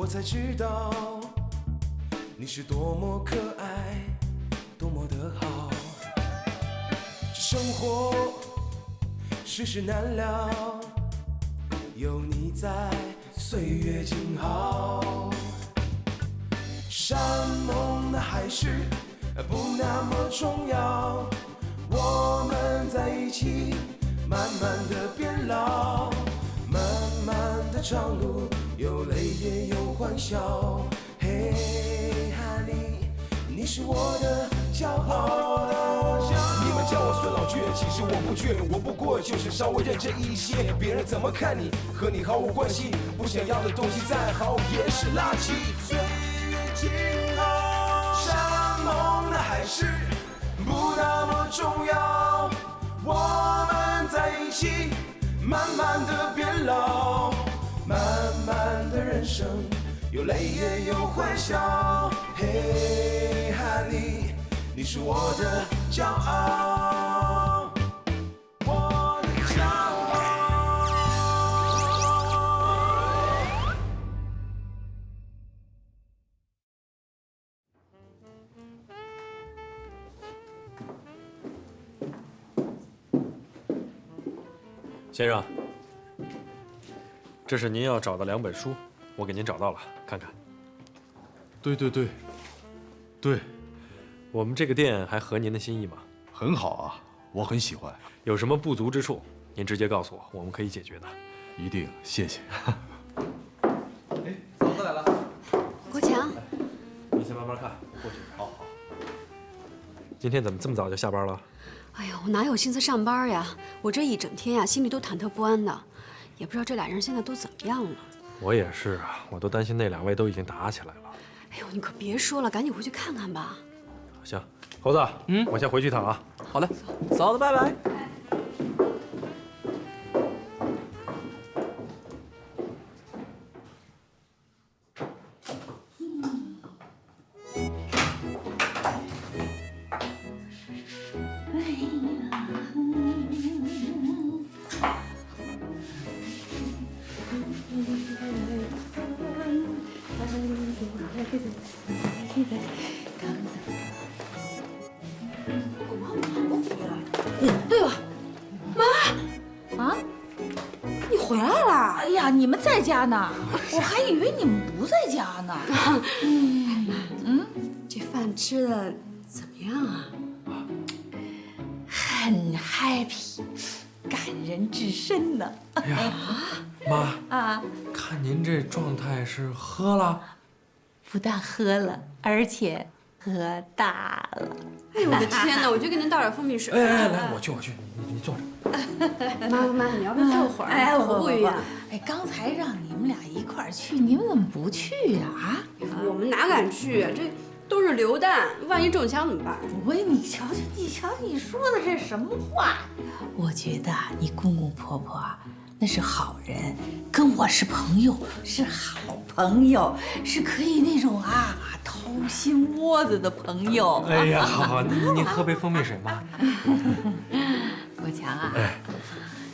我才知道你是多么可爱，多么的好。这生活世事难料，有你在，岁月静好。山盟的海誓不那么重要，我们在一起，慢慢的变老。漫漫的长路，有泪也有欢笑。嘿，哈利，你是我的骄傲。你们叫我孙老倔，其实我不倔，我不过就是稍微认真一些。别人怎么看你，和你毫无关系。不想要的东西再好也是垃圾。岁月静好，山盟的海誓不那么重要。我们在一起，慢慢的变老。漫漫的人生，有泪也有欢笑。嘿，哈利，你是我的骄傲，我的骄傲。先生，这是您要找的2本书，我给您找到了，看看。对，我们这个店还合您的心意吗？很好啊，我很喜欢。有什么不足之处，您直接告诉我，我们可以解决的。一定，谢谢。哎，嫂子来了。国强，您先慢慢看，过去。好。今天怎么这么早就下班了？哎呀，我哪有心思上班呀？我这一整天呀，心里都忐忑不安的，也不知道这俩人现在都怎么样了。我也是啊，我都担心那2位都已经打起来了。哎呦，你可别说了，赶紧回去看看吧。行，猴子，我先回去一趟啊。好嘞，嫂子拜拜。对了，妈，啊，你回来了？哎呀，你们在家呢，我还以为你们不在家呢。这饭吃的怎么样啊？很 happy， 感人至深呢。哎呀，妈啊，看您这状态是喝了？不但喝了，而且喝大了。哎呦我的天哪！我去给您倒点蜂蜜水。哎，来，我去，你坐着。妈，你要不要坐会儿？哎，口不一样。哎，刚才让你们俩一块儿去，你们怎么不去呀？啊？我们哪敢去？这都是流弹，万一中枪怎么办？不是，你瞧瞧，你说的这什么话？我觉得你公公婆婆啊，那是好人，跟我是朋友，是好朋友，是可以那种啊掏心窝子的朋友。哎呀，好，您喝杯蜂蜜水嘛。国强啊，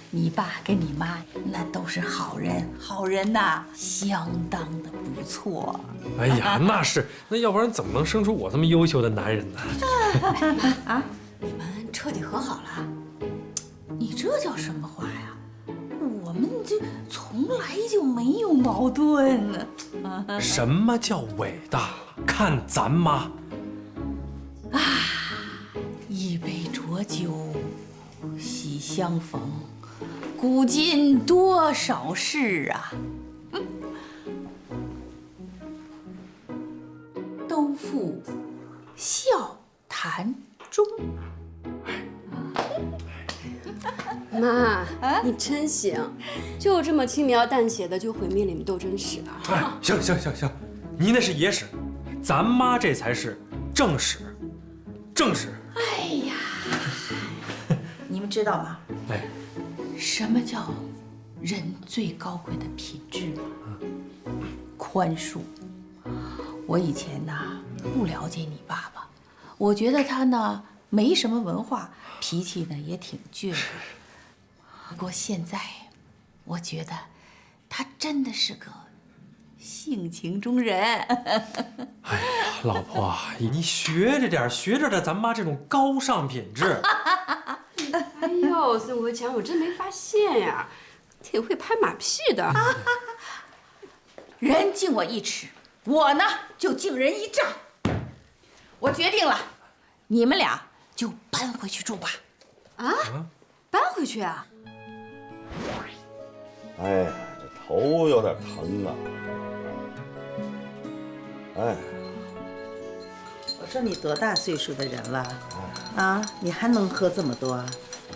你爸跟你妈那都是好人，好人呐，相当的不错。哎呀，那是，那要不然怎么能生出我这么优秀的男人呢？啊，你们彻底和好了？你这叫什么话呀？我们这从来就没有矛盾呢。什么叫伟大？看咱妈。一杯浊酒喜相逢，古今多少事啊！都付笑谈中。妈，你真行，就这么轻描淡写的就毁灭了你们斗争史啊！哎，行，你那是野史，咱妈这才是正史。哎呀，你们知道吗？哎，什么叫人最高贵的品质吗？宽恕。我以前呢不了解你爸爸，我觉得他呢没什么文化，脾气呢也挺倔的。不过现在，我觉得他真的是个性情中人。哎呀，老婆，你学着点，学着点咱妈这种高尚品质。哎呦，孙国强，我真没发现呀，挺会拍马屁的。人敬我1尺，我呢就敬人1丈。我决定了，你们俩就搬回去住吧。啊？搬回去啊？哎呀，这头有点疼啊！哎，我说你多大岁数的人了，啊，你还能喝这么多？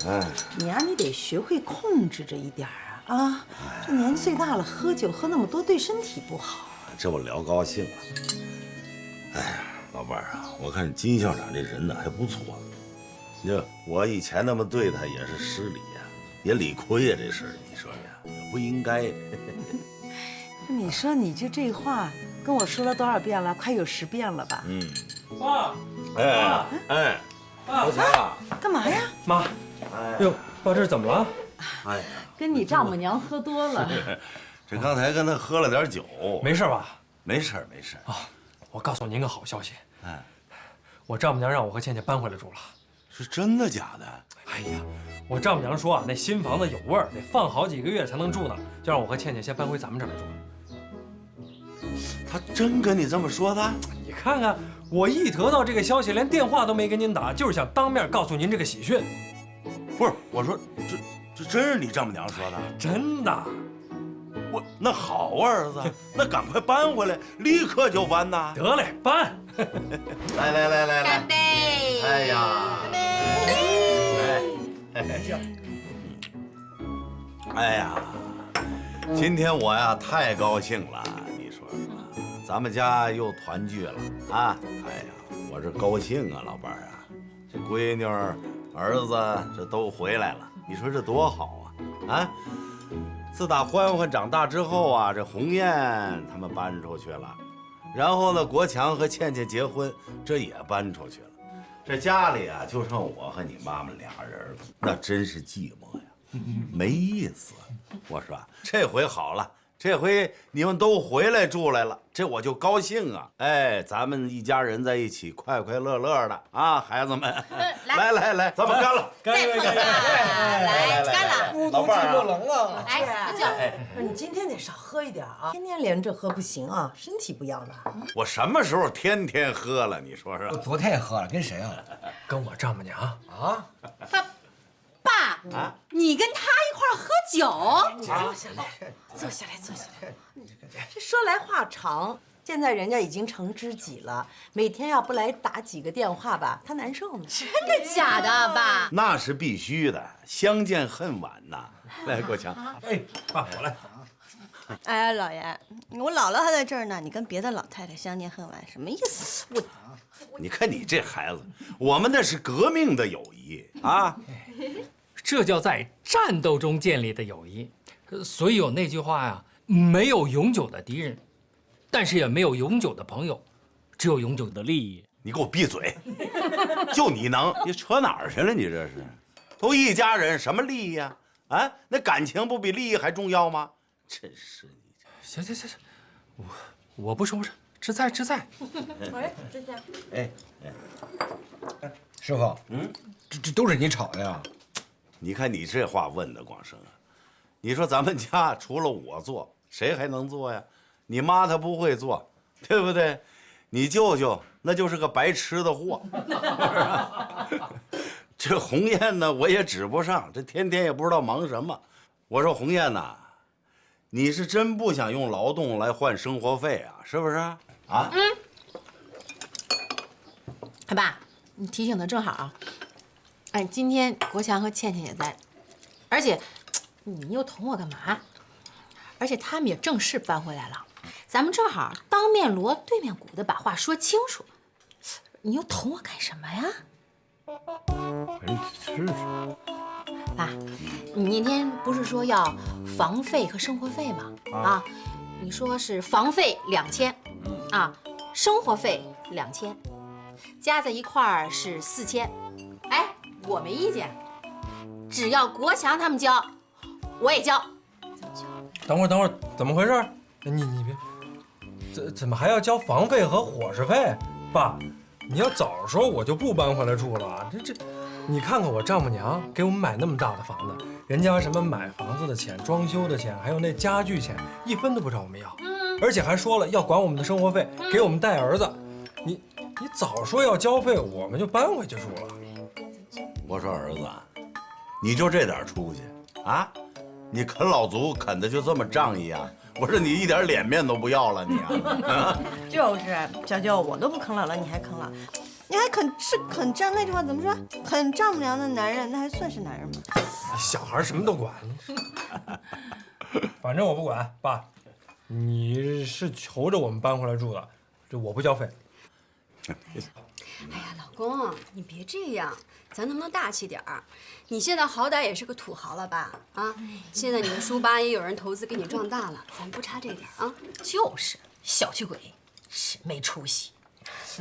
哎，你呀，你得学会控制着一点啊！啊，这年岁大了，喝酒喝那么多对身体不好。这我聊高兴了。哎呀，老伴儿啊，我看金校长这人呢还不错。这我以前那么对他也是失礼呀，也理亏呀，这事儿你说呀，也不应该。你说你就这话跟我说了多少遍了？快有10遍了吧？嗯。爸，哎哎，国强啊，干嘛呀？妈，哟，爸这是怎么了？哎呀，跟你丈母娘喝多了。这刚才跟他喝了点酒，没事吧？没事没事啊。我告诉您个好消息，哎，我丈母娘让我和倩倩搬回来住了。是真的假的？哎呀，我丈母娘说啊，那新房子有味儿，得放好几个月才能住呢，就让我和倩倩先搬回咱们这儿来住。他真跟你这么说的？你看看，我一得到这个消息，连电话都没给您打，就是想当面告诉您这个喜讯。不是，我说这真是你丈母娘说的？真的。那好啊，儿子，那赶快搬回来，立刻就搬呐！得嘞，搬！来，干杯！哎呀，哎呀，今天我呀太高兴了，你说说，咱们家又团聚了啊！哎呀，我这高兴啊，老伴儿啊，这闺女儿、儿子这都回来了，你说这多好啊！啊！自打欢欢长大之后啊，这鸿雁他们搬出去了，然后呢，国强和倩倩结婚，这也搬出去了。这家里啊，就剩我和你妈妈俩人了，那真是寂寞呀，没意思。我说这回好了，这回你们都回来住来了，这我就高兴啊！哎，咱们一家人在一起，快快乐乐的啊，孩子们，来，咱们干了，再碰个，来干了，孤独寂寞冷了。来，就不是你今天得少喝一点啊，天天连着喝不行啊，身体不要了。我什么时候天天喝了？你说说。昨天也喝了，跟谁啊？跟我丈母娘啊。爸啊，你跟他一块儿喝酒？坐下来。这说来话长，现在人家已经成知己了，每天要不来打几个电话吧，他难受呢。真的假的，爸？那是必须的，相见恨晚呐。来，国强，哎，爸，我来。哎，老爷，我姥姥还在这儿呢，你跟别的老太太相见恨晚，什么意思？你看你这孩子，我们那是革命的友谊啊，这叫在战斗中建立的友谊。所以有那句话呀，没有永久的敌人，但是也没有永久的朋友，只有永久的利益。你给我闭嘴！就你能，你扯哪儿去了？你这是，都一家人，什么利益呀？啊，那感情不比利益还重要吗？真是你！行，我不说，志在。哎，志在。哎，师傅，这都是你炒的呀？你看你这话问的，广生啊，你说咱们家除了我做，谁还能做呀？你妈她不会做，对不对？你舅舅那就是个白吃的货。这鸿雁呢，我也指不上，这天天也不知道忙什么。我说鸿雁呐，你是真不想用劳动来换生活费啊？是不是？啊？爸，你提醒的正好。哎，今天国强和倩倩也在，而且你又捅我干嘛？而且他们也正式搬回来了，咱们正好当面锣对面鼓的把话说清楚。你又捅我干什么呀？是。爸，你那天不是说要房费和生活费吗？啊，你说是房费2000，啊，生活费2000，加在一块儿是4000。哎，我没意见，只要国强他们交，我也交。等会儿，怎么回事？你别，怎么还要交房费和伙食费？爸，你要早说我就不搬回来住了。你看看我丈母娘给我们买那么大的房子，人家什么买房子的钱、装修的钱，还有那家具钱，一分都不找我们要，而且还说了要管我们的生活费，给我们带儿子。你早说要交费，我们就搬回去住了。我说儿子，你就这点出息啊？你啃老族啃的就这么仗义啊？我说你一点脸面都不要了你啊！就是娇娇，我都不啃姥姥，你还啃了，你还啃丈那句话怎么说？啃丈母娘的男人，那还算是男人吗？小孩什么都管，反正我不管。爸，你是求着我们搬回来住的，这我不交费。哎呀，老公，你别这样，咱能不能大气点儿？你现在好歹也是个土豪了吧？啊，现在你的书吧也有人投资给你壮大了，咱不差这点啊。就是小气鬼，是没出息。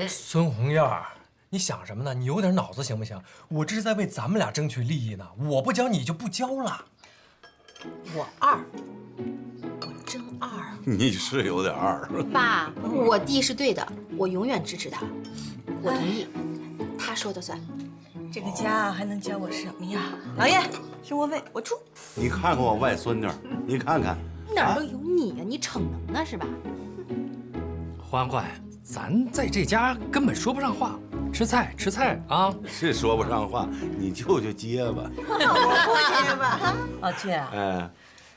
孙红艳，你想什么呢？你有点脑子行不行？我这是在为咱们俩争取利益呢。我不交你就不交了。我二，我真二。你是有点二。爸，我弟是对的，我永远支持他，我同意，他说的算。这个家还能教我什么呀？老爷，生活费我出。你看看我外孙女，你看看哪儿都有你呀，你逞能呢是吧？欢欢，咱在这家根本说不上话，吃菜吃菜啊！是说不上话，你舅舅结巴。我不结巴。老倔啊，哎，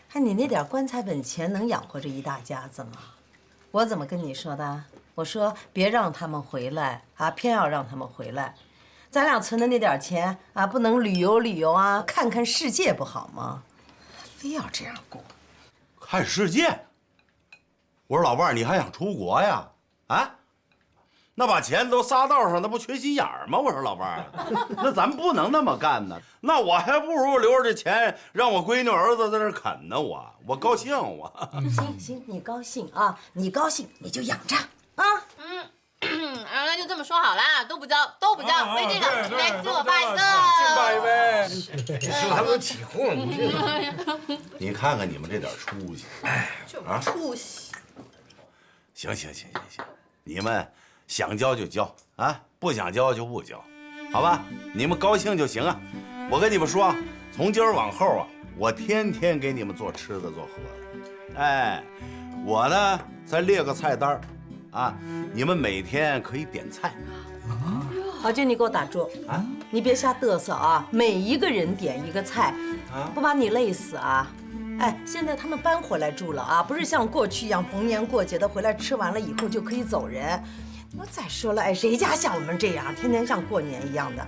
看你那点棺材本钱能养活这一大家子吗？我怎么跟你说的？我说别让他们回来啊，偏要让他们回来。咱俩存的那点钱啊，不能旅游旅游啊，看看世界不好吗？非要这样过，看世界。我说老伴儿，你还想出国呀？啊？那把钱都撒道上，那不缺心眼儿吗？我说老伴儿，那咱不能那么干呢。那我还不如留着这钱，让我闺女儿子在这啃呢。我高兴我。行，你高兴啊，你高兴你就养着啊。那就这么说好了，都不交，为这个，来敬我爸一个，敬爸一杯。说还不起哄，你这你看看你们这点出息，啊，出息。行，你们想交就交啊，不想交就不交，好吧？你们高兴就行啊。我跟你们说，从今儿往后啊，我天天给你们做吃的做喝的。哎，我呢再列个菜单啊，你们每天可以点菜。老俊，你给我打住啊！你别瞎嘚瑟啊！每一个人点一个菜，不把你累死啊！哎，现在他们搬回来住了啊，不是像过去一样逢年过节的回来吃完了以后就可以走人。我再说了，哎，谁家像我们这样，天天像过年一样的？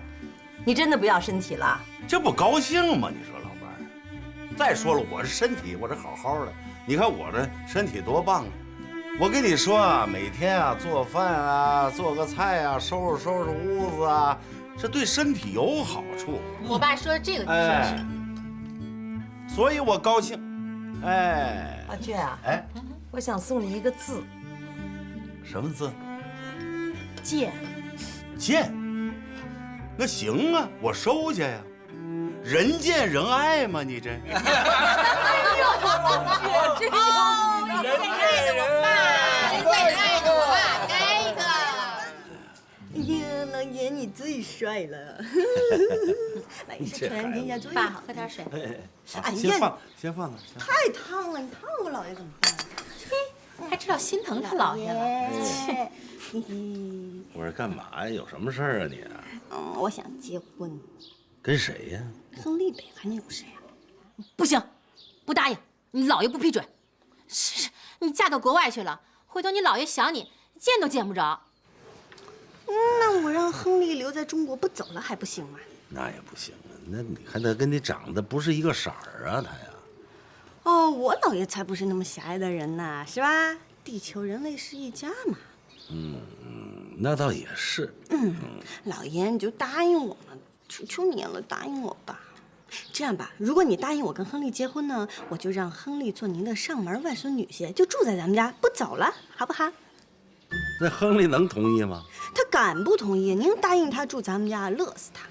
你真的不要身体了？这不高兴吗？你说老伴儿。再说了，我这身体我这好好的，你看我这身体多棒啊！我跟你说啊，每天啊做饭啊，做个菜啊，收拾屋子啊，这对身体有好处。我爸说的这个你说的是，所以我高兴。哎，阿娟啊，哎，我想送你一个字，什么字？贱。贱？那行啊，我收下呀。人见人爱嘛，你这。哎呦，这有人爱的我爸，最爱的我爸，该的。哎呀，老爷你最帅了！来一下传天下最爸，喝点水。哎呀，先放那。太烫了，你烫我姥爷怎么办？嘿，还知道心疼他姥爷了。我说干嘛呀？有什么事儿啊你？我想结婚。跟谁呀？亨利呗，还能有谁啊？不行，不答应，你姥爷不批准。是，你嫁到国外去了，回头你姥爷想你，见都见不着。那我让亨利留在中国不走了还不行吗？那也不行啊，那你还得跟你长得不是一个色儿啊，他呀。哦，我姥爷才不是那么狭隘的人呢，是吧？地球人类是一家嘛。那倒也是。老爷你就答应我嘛，求你了，答应我吧。这样吧，如果你答应我跟亨利结婚呢，我就让亨利做您的上门外孙女婿，就住在咱们家，不走了，好不好？那亨利能同意吗？他敢不同意？您答应他住咱们家，乐死他。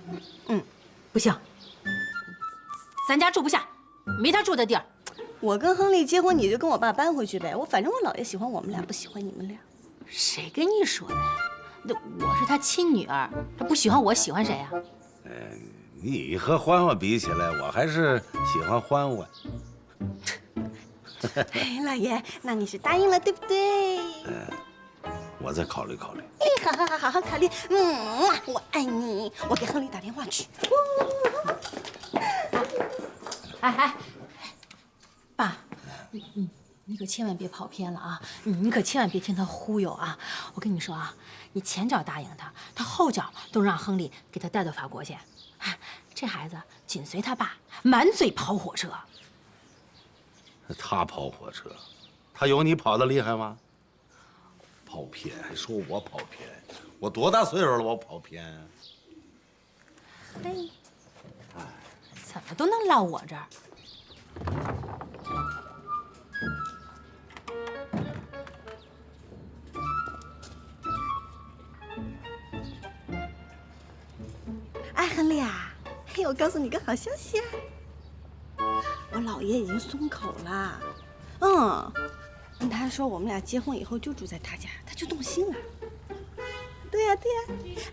不行，咱家住不下，没他住的地儿。我跟亨利结婚，你就跟我爸搬回去呗。反正我姥爷喜欢我们俩，不喜欢你们俩。谁跟你说的呀？我是他亲女儿，他不喜欢我，喜欢谁呀？你和欢欢比起来，我还是喜欢欢欢。哎，老爷，那你是答应了，对不对？我再考虑考虑。哎，好考虑。我爱你。我给亨利打电话去。哎，爸，你可千万别跑偏了啊！你可千万别听他忽悠啊！我跟你说啊，你前脚答应他，他后脚都让亨利给他带到法国去。这孩子紧随他爸，满嘴跑火车。他跑火车，他有你跑得厉害吗？跑偏还说我跑偏，我多大岁数了，我跑偏？嘿，怎么都能落我这儿？哎，亨利啊，嘿，我告诉你个好消息啊，我姥爷已经松口了。他说我们俩结婚以后就住在他家，他就动心了。对呀。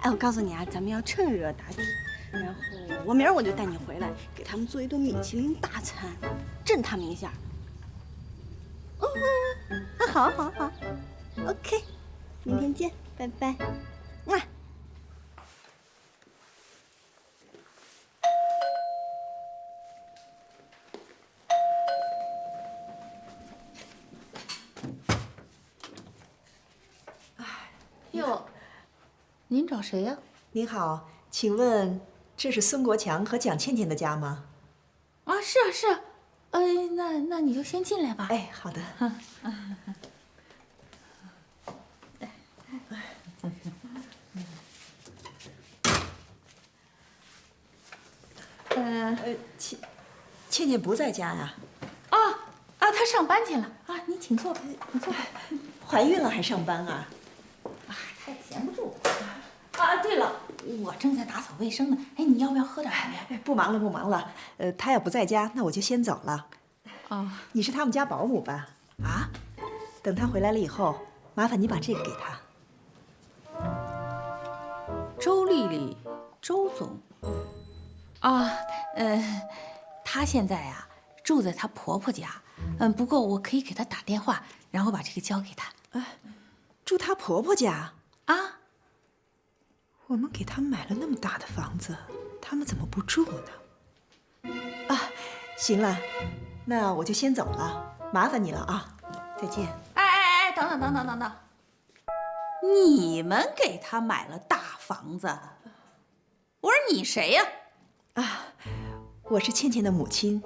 哎，我告诉你啊，咱们要趁热打铁，然后我明儿我就带你回来，给他们做一顿米其林大餐，震他们一下。好，OK， 明天见，拜拜。哟，您找谁呀？您好，请问这是孙国强和蒋倩倩的家吗？啊，是啊。那你就先进来吧。哎，好的。倩倩不在家呀？她上班去了啊。你请坐，你坐。怀孕了还上班啊？她也闲不住。对了，我正在打扫卫生呢。哎，你要不要喝点什么？不忙了。她要不在家，那我就先走了。你是他们家保姆吧？啊？等她回来了以后，麻烦你把这个给她。周丽丽，周总。她现在啊住在她婆婆家。不过我可以给她打电话，然后把这个交给她。住她婆婆家啊？我们给他们买了那么大的房子，他们怎么不住呢？行了，那我就先走了，麻烦你了啊，再见。哎，等，你们给他买了大房子？我说你谁呀？我是倩倩的母亲。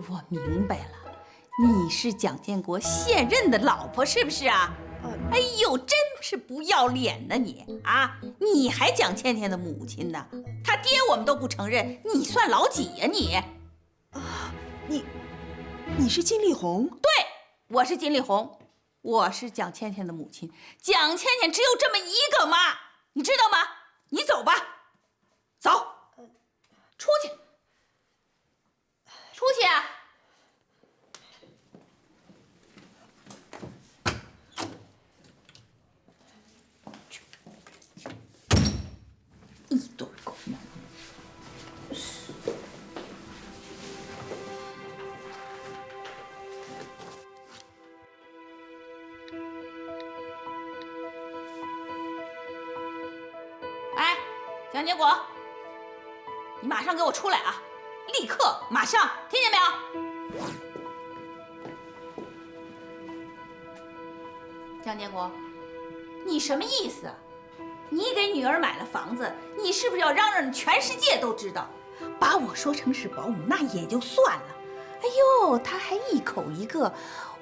我明白了，你是蒋建国现任的老婆是不是啊？哎呦，真是不要脸呢你啊！你还蒋倩倩的母亲呢？他爹我们都不承认，你算老几呀你？你是金丽红？对，我是金丽红，我是蒋倩倩的母亲。蒋倩倩只有这么一个妈，你知道吗？你走吧，走，出去。出去啊！一堆狗毛！哎，蒋建国，你马上给我出来啊！立刻，马上，听见没有？蒋建国，你什么意思啊？你给女儿买了房子，你是不是要嚷嚷全世界都知道？把我说成是保姆，那也就算了。哎呦，他还一口一个，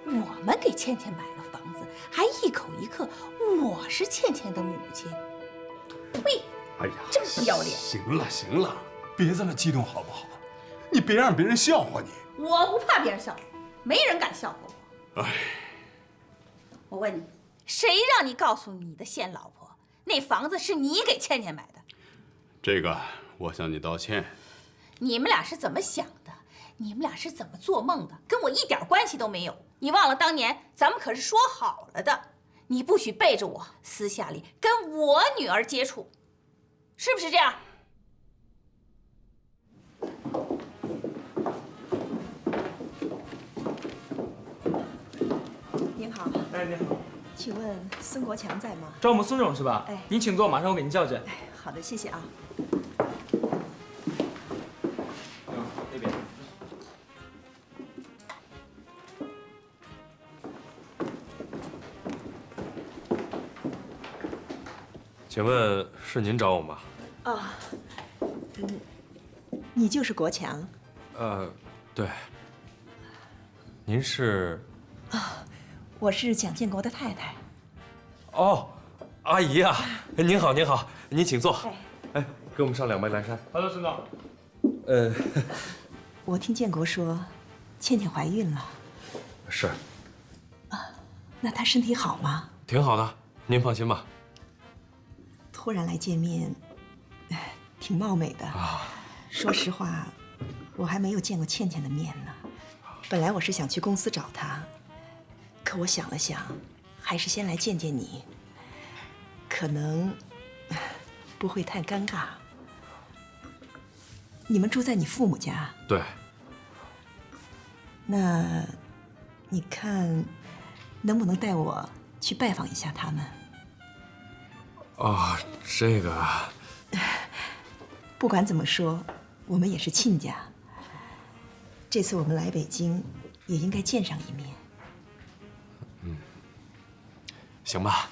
我们给倩倩买了房子，还一口一个，我是倩倩的母亲。呸！哎呀，真不要脸！行了，别这么激动好不好？你别让别人笑话你。我不怕别人笑话，没人敢笑话我。哎，我问你，谁让你告诉你的现老婆，那房子是你给倩倩买的？这个我向你道歉。你们俩是怎么想的？你们俩是怎么做梦的？跟我一点关系都没有。你忘了当年咱们可是说好了的，你不许背着我私下里跟我女儿接触，是不是这样？您好。哎，你好，请问孙国强在吗？找我们孙总是吧？哎，您请坐，马上我给您叫去。哎，好的，谢谢啊。那边。请问是您找我吗？啊，你就是国强？对。您是？啊，我是蒋建国的太太。哦，阿姨呀，您好，您好，您请坐。哎，给我们上2杯蓝山。好的，孙总。我听建国说，倩倩怀孕了。是。那她身体好吗？挺好的，您放心吧。突然来见面，挺冒昧的。说实话，我还没有见过倩倩的面呢。本来我是想去公司找她，可我想了想，还是先来见见你，可能不会太尴尬。你们住在你父母家？对。那你看，能不能带我去拜访一下他们？哦，这个。不管怎么说，我们也是亲家。这次我们来北京，也应该见上一面。行吧。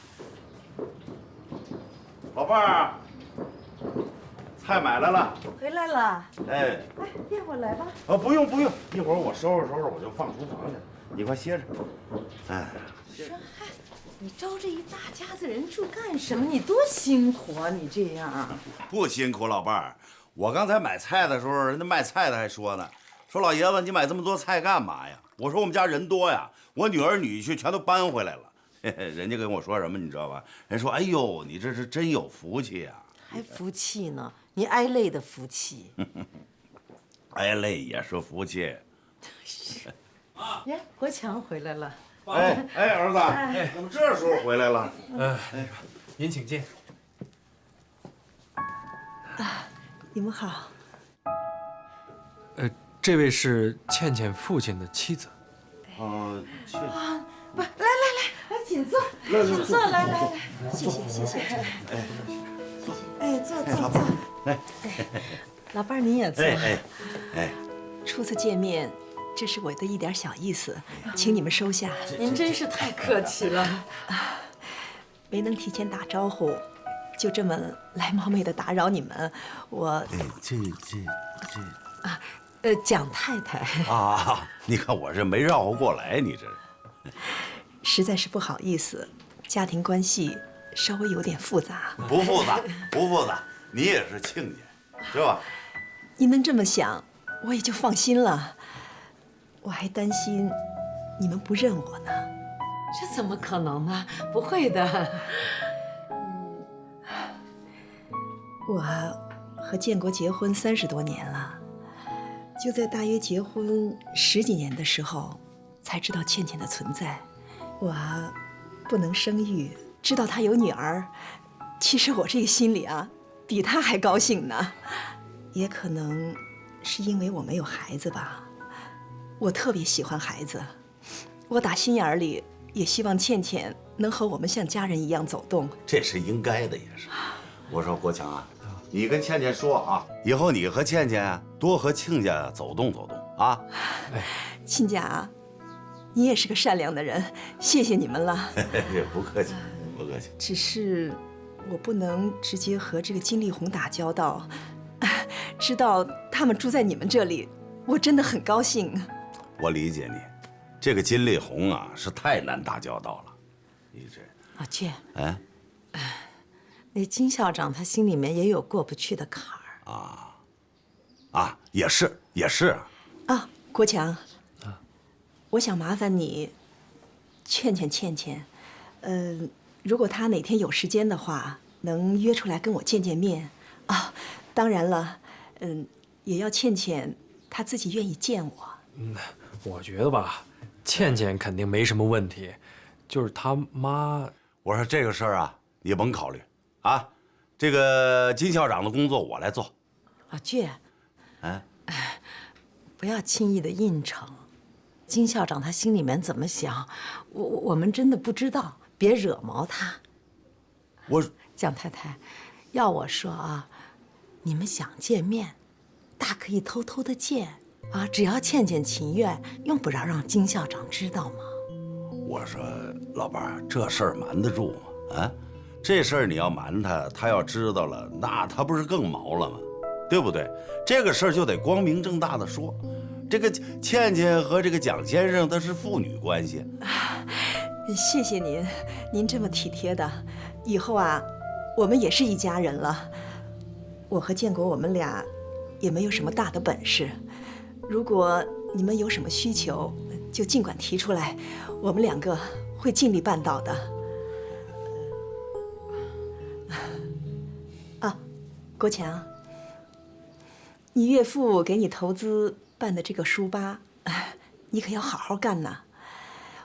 老伴儿，菜买来了。回来了。哎，电会来吧。不用，一会儿我收拾收拾，我就放厨房去了。你快歇着。哎，说嗨，你招这一大家子人住干什么？你多辛苦啊！你这样。不辛苦，老伴儿。我刚才买菜的时候，人家卖菜的还说呢，说老爷子你买这么多菜干嘛呀？我说我们家人多呀，我女儿女婿全都搬回来了。嘿嘿，人家跟我说什么你知道吧？人说哎呦，你这是真有福气呀！还福气呢？你挨累的福气。挨累也是福气。耶，国强回来了。哎，儿子，怎么这时候回来了？您请进。你们好。这位是倩倩父亲的妻子。倩。不，来，请坐，请坐，来，谢谢。坐。老伴儿您也坐。初次见面，这是我的一点小意思，请你们收下。您真是太客气了。没能提前打招呼，就这么来冒昧的打扰你们，我。蒋太太。你看我这没绕过过来，你这。实在是不好意思，家庭关系稍微有点复杂。不复杂，你也是亲家，是吧？您能这么想，我也就放心了。我还担心你们不认我呢。这怎么可能呢？不会的。我和建国结婚30多年了，就在大约结婚10几年的时候，才知道倩倩的存在。我不能生育，知道她有女儿，其实我这个心里比她还高兴呢。也可能是因为我没有孩子吧，我特别喜欢孩子，我打心眼里也希望倩倩能和我们像家人一样走动。这是应该的，也是。我说国强你跟倩倩说以后你和倩倩多和亲家走动走动啊。亲家你也是个善良的人，谢谢你们了。不客气。只是我不能直接和这个金丽红打交道，知道他们住在你们这里，我真的很高兴。我理解你，这个金丽红是太难打交道了。你这老建，那金校长他心里面也有过不去的坎儿。也是。国强，我想麻烦你劝倩倩，如果她哪天有时间的话，能约出来跟我见见面，啊，当然了，也要倩倩她自己愿意见我。我觉得吧，倩倩肯定没什么问题，就是她妈。我说这个事儿啊，你甭考虑啊，这个金校长的工作我来做。老倔，哎，不要轻易的应承。金校长他心里面怎么想，我们真的不知道，别惹毛他。蒋太太，要我说啊，你们想见面，大可以偷偷的见啊，只要倩倩情愿，用不着让金校长知道嘛。我说老伴儿，这事儿瞒得住吗？啊，这事儿你要瞒他，他要知道了，那他不是更毛了吗？对不对？这个事儿就得光明正大的说。这个倩倩和这个蒋先生他是父女关系。谢谢您，您这么体贴的。以后啊，我们也是一家人了。我和建国我们俩也没有什么大的本事，如果你们有什么需求，就尽管提出来，我们两个会尽力办到的。啊，国强，你岳父给你投资办的这个书吧，你可要好好干呐。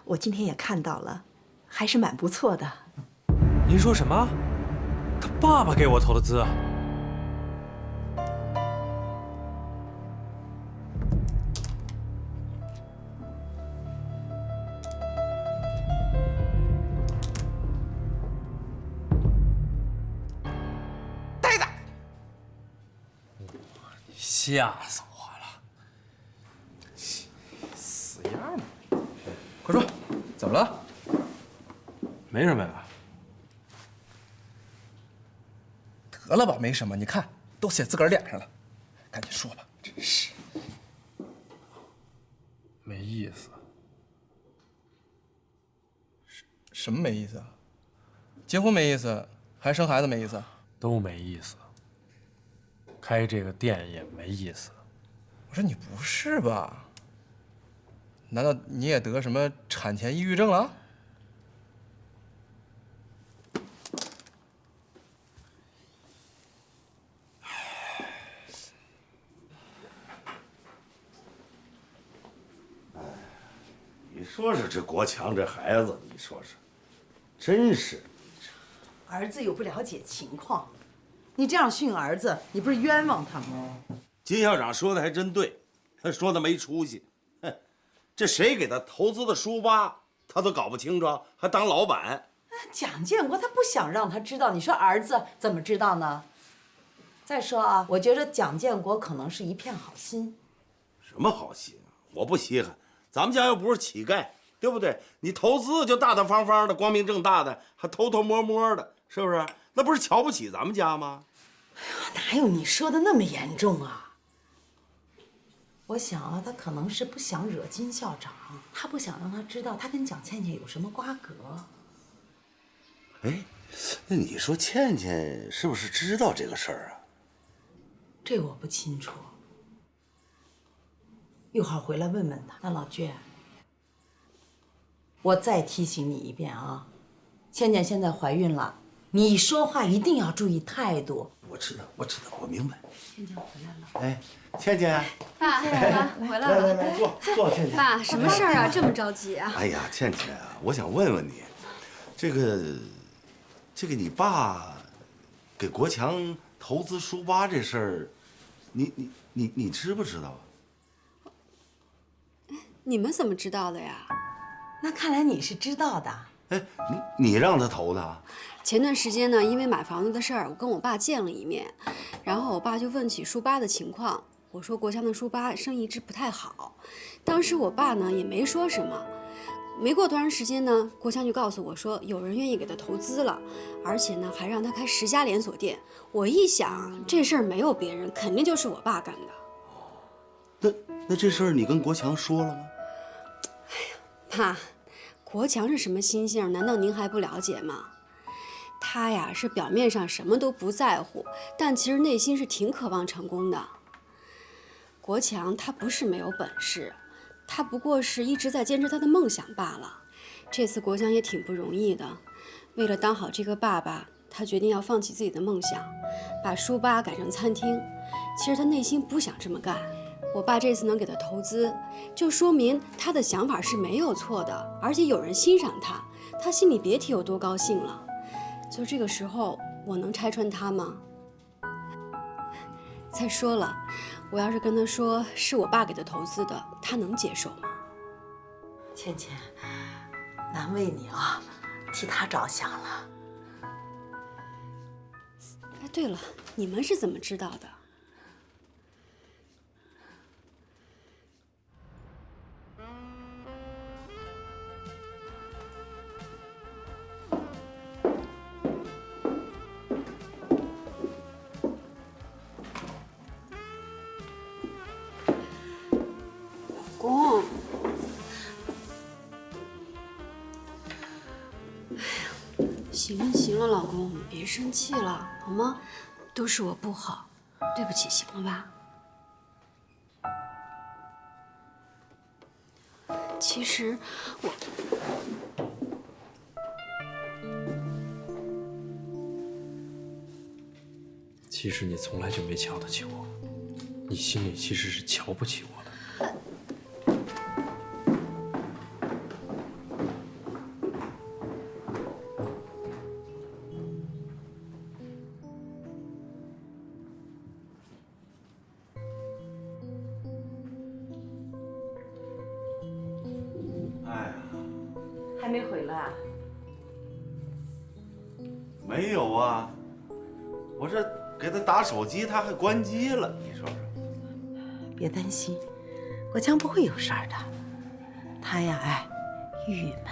我今天也看到了，还是蛮不错的。您说什么？他爸爸给我投的资？呆子！吓死我了！死样嘛！快说，怎么了？没什么呀。得了吧，没什么。你看，都写自个儿脸上了，赶紧说吧。真是，没意思。什么没意思啊？结婚没意思，还生孩子没意思？都没意思。开这个店也没意思。我说你不是吧？难道你也得什么产前抑郁症了？你说说这国强这孩子，你说说，真是。儿子又不了解情况，你这样训儿子，你不是冤枉他吗？金校长说的还真对，他说的没出息。哼，这谁给他投资的书吧，他都搞不清楚，还当老板。蒋建国他不想让他知道，你说儿子怎么知道呢？再说啊，我觉得蒋建国可能是一片好心。什么好心啊？我不稀罕，咱们家又不是乞丐，对不对？你投资就大大方方的、光明正大的，还偷偷摸摸的，是不是？那不是瞧不起咱们家吗？哪有你说的那么严重啊？我想啊，他可能是不想惹金校长，他不想让他知道他跟蒋倩倩有什么瓜葛。哎，那你说倩倩是不是知道这个事儿啊？这我不清楚，一会儿回来问问他。那老倔，我再提醒你一遍啊，倩倩现在怀孕了，你说话一定要注意态度。我知道，我明白。倩倩回来了。哎，倩倩，爸，回来了。来，坐，倩倩。爸，什么事儿啊？这么着急啊？哎呀，倩倩啊，我想问问你，这个你爸给国强投资书吧这事儿，你知不知道啊？你们怎么知道的呀？那看来你是知道的。哎，你让他投的？前段时间呢，因为买房子的事儿，我跟我爸见了一面，然后我爸就问起书吧的情况，我说国强的书吧生意一直不太好，当时我爸呢也没说什么。没过多长时间呢，国强就告诉我说有人愿意给他投资了，而且呢还让他开10家连锁店。我一想这事儿没有别人，肯定就是我爸干的。那这事儿你跟国强说了吗？爸，国强是什么心性？难道您还不了解吗？他呀是表面上什么都不在乎，但其实内心是挺渴望成功的。国强他不是没有本事，他不过是一直在坚持他的梦想罢了。这次国强也挺不容易的，为了当好这个爸爸，他决定要放弃自己的梦想，把书吧改成餐厅。其实他内心不想这么干。我爸这次能给他投资，就说明他的想法是没有错的，而且有人欣赏他，他心里别提有多高兴了。就这个时候，我能拆穿他吗？再说了，我要是跟他说是我爸给他投资的，他能接受吗？倩倩，难为你啊，替他着想了。哎，对了，你们是怎么知道的？老公，哎呀，行了行了，老公，你别生气了好吗？都是我不好，对不起，行了吧？其实其实你从来就没瞧得起我，你心里其实是瞧不起我的。还没回来啊？没有啊，我这给他打手机，他还关机了，你说说。别担心，国强不会有事儿的。他呀，哎，郁闷，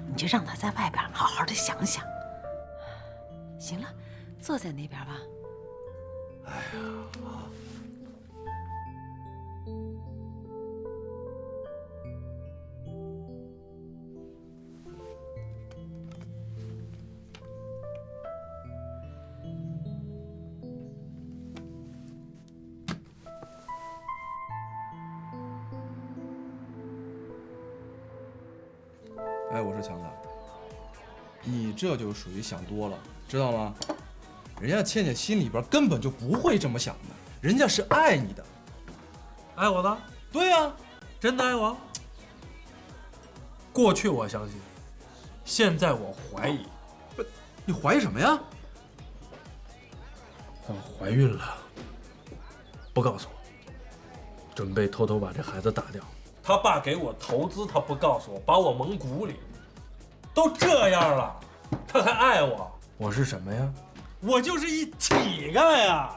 你就让他在外边好好的想想。行了，坐在那边吧。哎呀，哎，我说强子，你这就属于想多了，知道吗？人家倩倩心里边根本就不会这么想的，人家是爱你的。爱我的？对呀，真的爱我？过去我相信，现在我怀疑。不，你怀疑什么呀？她怀孕了，不告诉我，准备偷偷把这孩子打掉。他爸给我投资，他不告诉我，把我蒙鼓里。都这样了，他还爱我？我是什么呀？我就是一乞丐呀！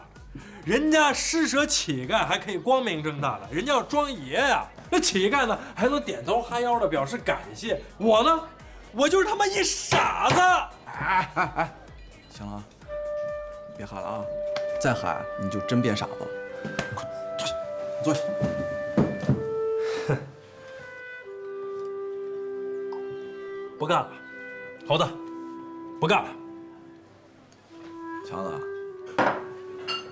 人家施舍乞丐还可以光明正大的，人家要装爷呀。那乞丐呢，还能点头哈腰的表示感谢。我呢，我就是他妈一傻子！哎，行了啊，你别喊了啊！再喊你就真变傻子了。快坐下，坐下。不干了，猴子，不干了。强子，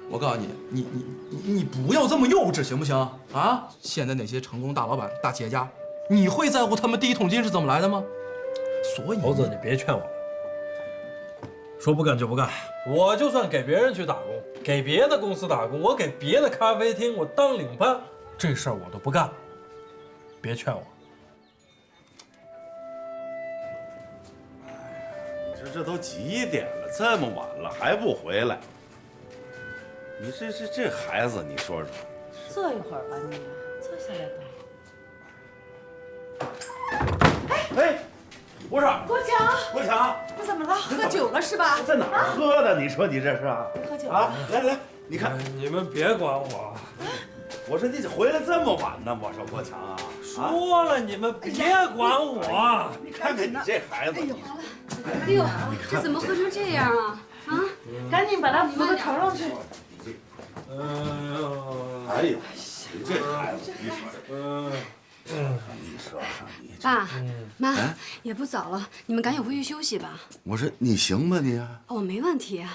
我告诉你，你不要这么幼稚，行不行啊？现在那些成功大老板、大企业家，你会在乎他们第一桶金是怎么来的吗？所以，猴子，你别劝我了，说不干就不干。我就算给别人去打工，给别的公司打工，我给别的咖啡厅我当领班，这事儿我都不干了。别劝我。这都几点了，这么晚了还不回来？你这孩子，你说说。坐一会儿吧，你坐下来吧。哎，不是，国强，国强，你怎么了？喝酒了是吧？在哪儿喝的？你说你这是啊？喝酒啊？来，你看，你们别管我。我说你回来这么晚呢？我说国强啊，说了你们别管我。你看看你这孩子。哎呦，这怎么喝成这样啊？啊！赶紧把他扶到床上去。哎呦，你这孩子，你说你说你爸妈也不早了，你们赶紧回去休息吧。我说你行吗你？我没问题。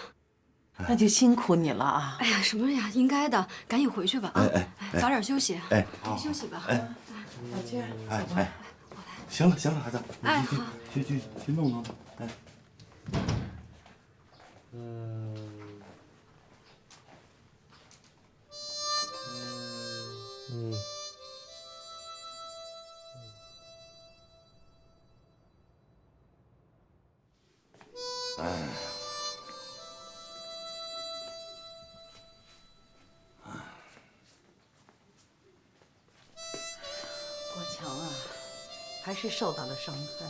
那就辛苦你了啊！哎呀，什么呀，应该的，赶紧回去吧啊！早点休息。哎，休息吧。老娟，哎，行了，孩子，哎，好，去弄。哎，国强啊，还是受到了伤害。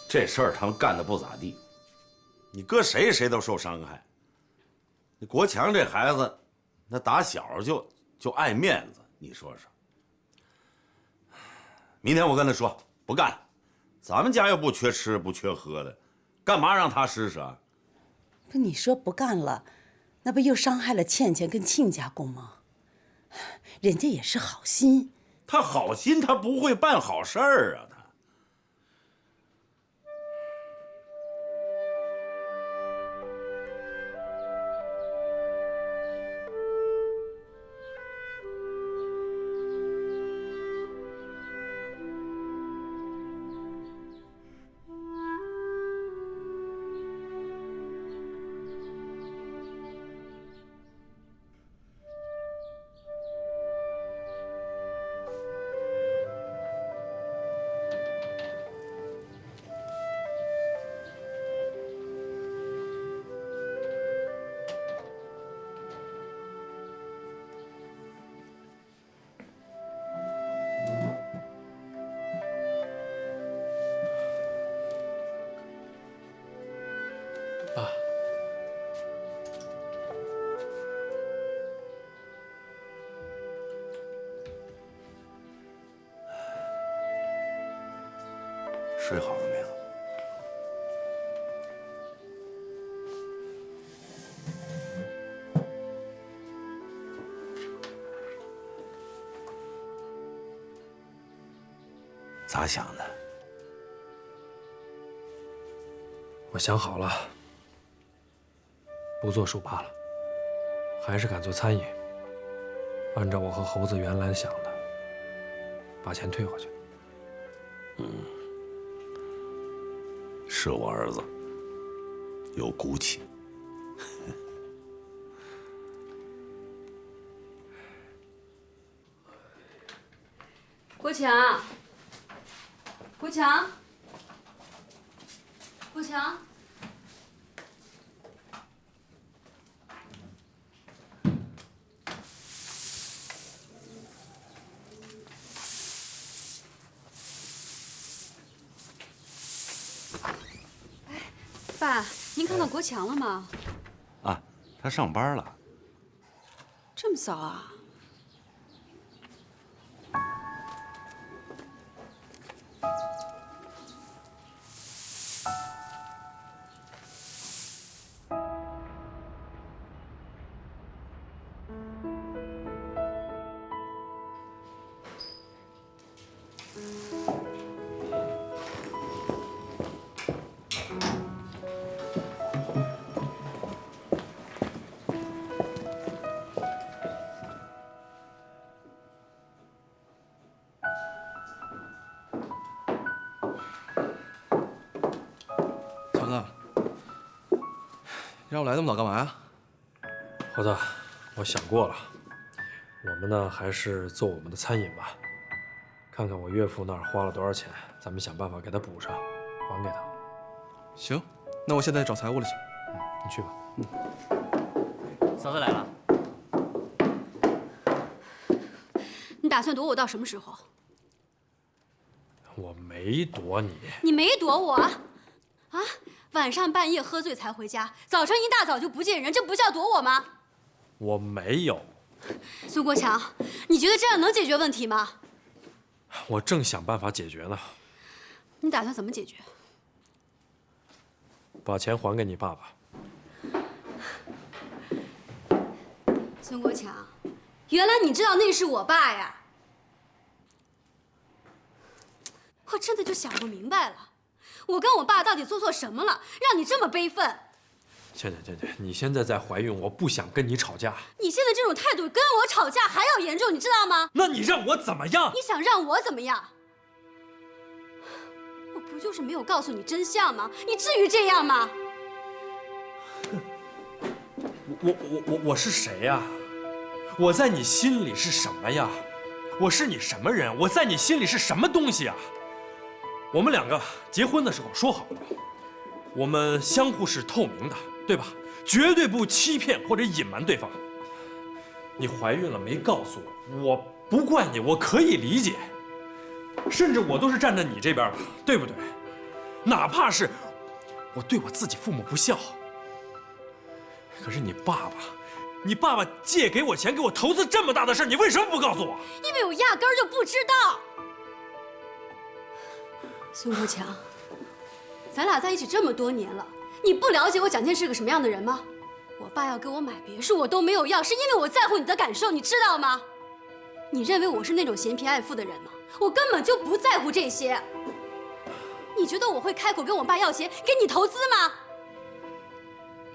这事儿他们干的不咋地，你搁谁都受伤害。那国强这孩子，那打小就爱面子，你说说。明天我跟他说不干了，咱们家又不缺吃不缺喝的，干嘛让他施舍？不，你说不干了，那不又伤害了倩倩跟亲家公吗？人家也是好心，他好心，他不会办好事儿啊。爸，睡好了没有？咋想的？我想好了，不做书吧了，还是敢做餐饮。按照我和猴子原来想的，把钱退回去。是我儿子，有骨气。国强，国强，国强，爸，您看到国强了吗？啊，他上班了。这么早啊？强子，让我来那么早干嘛呀？猴子，我想过了，我们呢还是做我们的餐饮吧。看看我岳父那儿花了多少钱，咱们想办法给他补上，还给他。行，那我现在找财务了去。你去吧。嫂子来了。你打算躲我到什么时候？我没躲你。你没躲我啊？晚上半夜喝醉才回家，早晨一大早就不见人，这不叫躲我吗？我没有。孙国强，你觉得这样能解决问题吗？我正想办法解决呢。你打算怎么解决？把钱还给你爸爸。孙国强，原来你知道那是我爸呀！我真的就想不明白了，我跟我爸到底做错什么了，让你这么悲愤？姐，你现在在怀孕，我不想跟你吵架。你现在这种态度跟我吵架还要严重，你知道吗？那你让我怎么样？你想让我怎么样？我不就是没有告诉你真相吗？你至于这样吗？我是谁呀？我在你心里是什么呀？我是你什么人？我在你心里是什么东西啊？我们两个结婚的时候说好了，我们相互是透明的，对吧？绝对不欺骗或者隐瞒对方。你怀孕了没告诉我，我不怪你，我可以理解。甚至我都是站在你这边的，对不对？哪怕是我对我自己父母不孝，可是你爸爸借给我钱，给我投资这么大的事，你为什么不告诉我？因为我压根儿就不知道。孙国强，咱俩在一起这么多年了，你不了解我蒋健是个什么样的人吗？我爸要给我买别墅，我都没有要，是因为我在乎你的感受，你知道吗？你认为我是那种嫌贫爱富的人吗？我根本就不在乎这些。你觉得我会开口跟我爸要钱给你投资吗？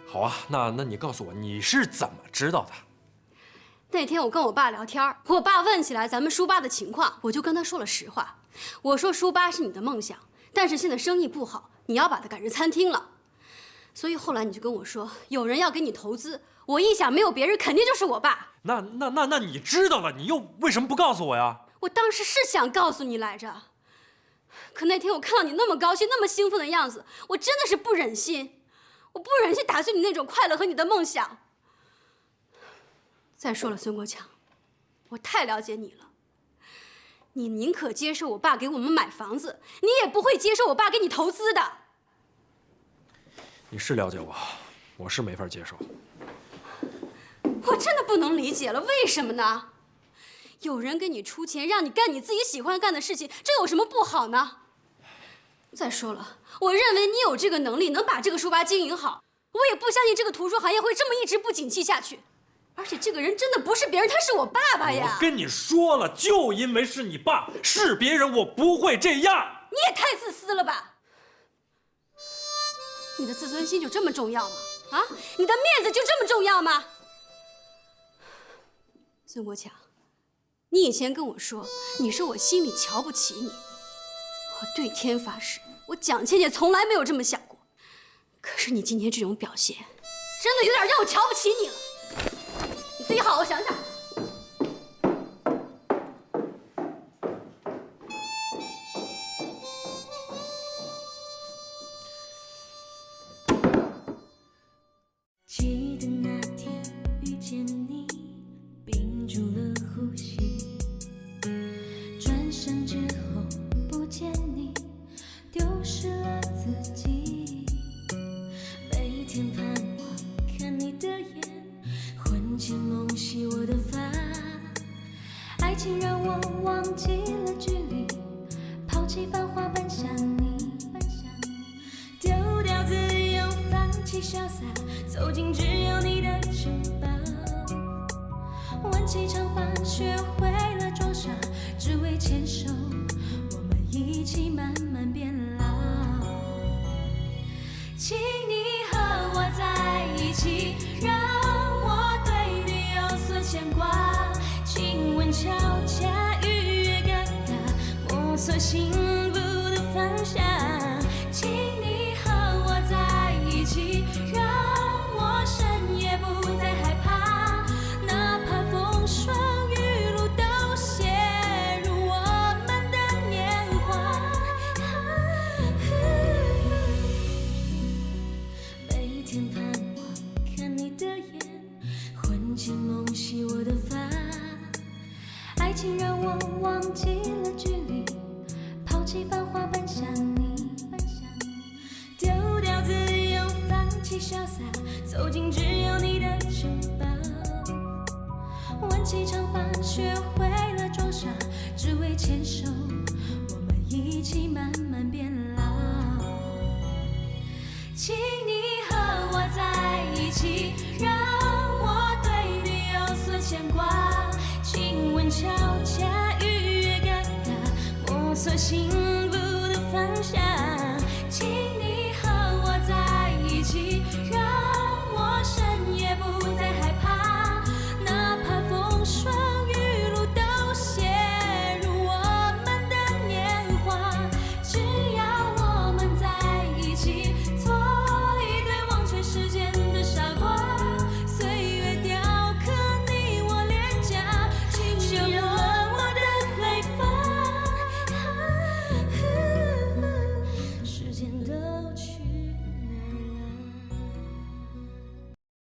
好啊，那你告诉我你是怎么知道的？那天我跟我爸聊天，我爸问起来咱们书吧的情况，我就跟他说了实话。我说书吧是你的梦想，但是现在生意不好，你要把它改成餐厅了。所以后来你就跟我说有人要给你投资，我一想没有别人，肯定就是我爸。那你知道了，你又为什么不告诉我呀？我当时是想告诉你来着，可那天我看到你那么高兴、那么兴奋的样子，我真的是不忍心，我不忍心打碎你那种快乐和你的梦想。再说了，孙国强，我太了解你了。你宁可接受我爸给我们买房子，你也不会接受我爸给你投资的。你是了解我，我是没法接受。我真的不能理解了，为什么呢？有人给你出钱，让你干你自己喜欢干的事情，这有什么不好呢？再说了，我认为你有这个能力，能把这个书吧经营好。我也不相信这个图书行业会这么一直不景气下去。而且这个人真的不是别人，他是我爸爸呀！我跟你说了，就因为是你爸，是别人我不会这样。你也太自私了吧！你的自尊心就这么重要吗？啊，你的面子就这么重要吗？孙国强，你以前跟我说，你说我心里瞧不起你，我对天发誓，我蒋倩倩从来没有这么想过。可是你今天这种表现，真的有点让我瞧不起你了。你自己好好想想。记得那天遇见你，屏住了呼吸，转身之后不见你，丢失了自己。每天盼望看你的眼，魂牵梦系我的发，爱情让我忘记了距离，抛弃繁华奔向你，丢掉自由放弃潇洒，走进只有你的城堡，挽起长发学会了装傻，只为牵手我们一起慢慢变老。请你和我在一起，让我对你有所牵挂，亲吻悄恰，逾越尴尬，摸索幸福的方向。请你和我在一起，让我深夜不再害怕，哪怕风霜雨露都写入我们的年华。每天盼望看你的眼，魂牵梦系我的发，爱情让我忘记了距离，抛弃繁华奔向你，丢掉自由放弃潇洒，走进只有你的城堡，挽起长发学会了装傻，只为牵手我们一起慢慢变老。请你